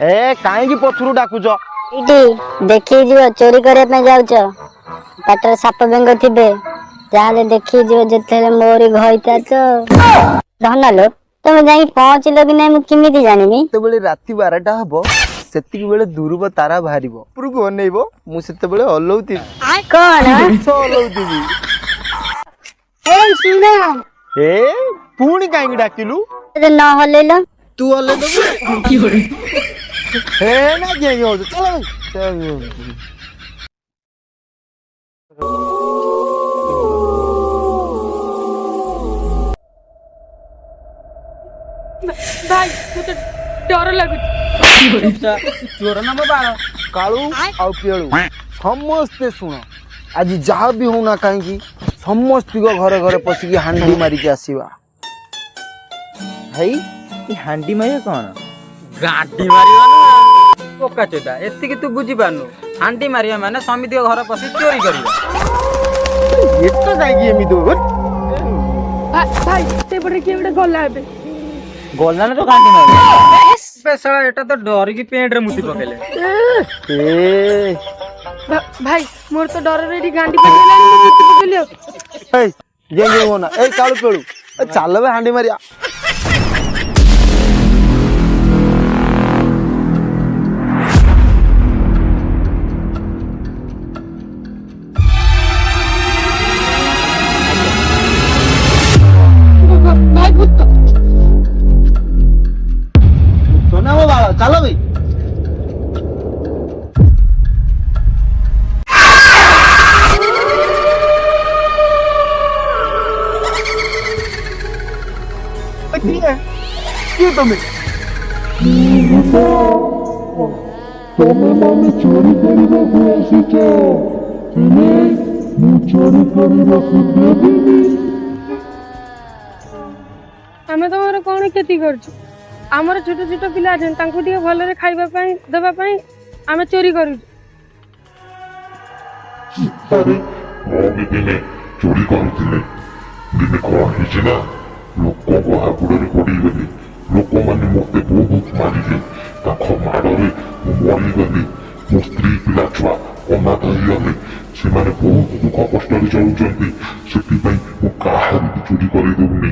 ए काईकी पछुरु डाकुच इटी देखी जीव चोरी करने पे जाउच पेटर साप बेंग थिबे जाले देखी जीव जेतेले मोरी घइता तो धनलो तुम जाई पहुंचलो कि नहीं मु किमिति जानिबी तेबेले राति 12टा हबो सेतिक बेले दुरुब तारा बाहरिबो पुरु अनेइबो मु सेते बेले अलोउती कौन सो अलोउती ए सुना ए पुणी काईकी डाकिलु न हलेलो तू हले दबु की होरे हे ना के हो चलो चलो भाई मुझे डर लगुच चोर ना बाबा कालू आउ पेळू समस्ते सुन आज जहाँ भी होना कहीं समस्त को घरे घरे पशिकी हांडी मारिकी आसीबा भाई ये हांडी मारिया कौन गांडी मारिया ना पोका चोदा एतिकी तू बुझी पानु हांडी मारिया माने समिति को घर पसी चोरी करिया एटा काई एमितो भाई ते पटे के बडे गला हेबे गोलना तो गांडी मारिया बेसला एटा तो डर की पेंट रे मुठी पकेले ए भाई मोर तो डर रे गांडी पकेलानी मु मुठी पकेलियो ए जे होना ए कालू पेळू चल बे हांडी मारिया भाई भूत सोना वो बाबा चलो भाई क्यों तुम्हें चोरी करने आसीच चोरी करने आमे तमर कोन खेती करछु हमर छोट छोट पिला जन तांको दिए भले रे खाइबा पई देबा पई आमे चोरी करू अरे मोगे दिने चोरी करथिले दिने कोन हिचे ना लोक को हापुडे पड़ी गली लोक माने मते बहुत मारिले ताखो माडरे मरी गली मो स्त्री पिला छुआ अनाथ होइगले से माने बहुत दुख कष्ट रे चलुचंती सेति पई मो काहारी चोरी करे देउनी